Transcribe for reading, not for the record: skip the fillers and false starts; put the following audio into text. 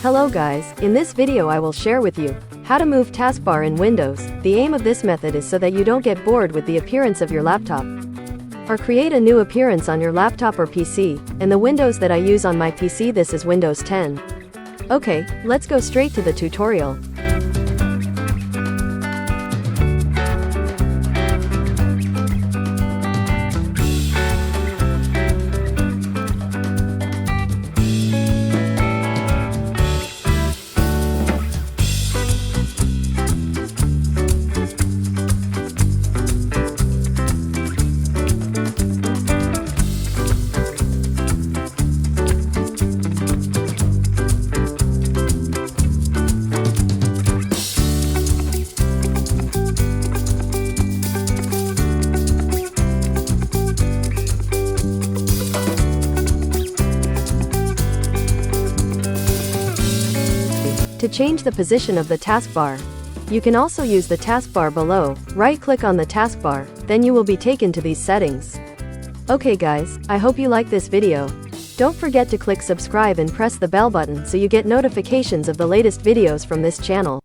Hello guys, in this video I will share with you how to move taskbar in Windows. The aim of this method is so that you don't get bored with the appearance of your laptop, or create a new appearance on your laptop or PC. And the Windows that I use on my PC, this is Windows 10. Okay, let's go straight to the tutorial. To change the position of the taskbar, you can also use the taskbar below. Right-click on the taskbar, then you will be taken to these settings. Okay guys, I hope you like this video. Don't forget to click subscribe and press the bell button so you get notifications of the latest videos from this channel.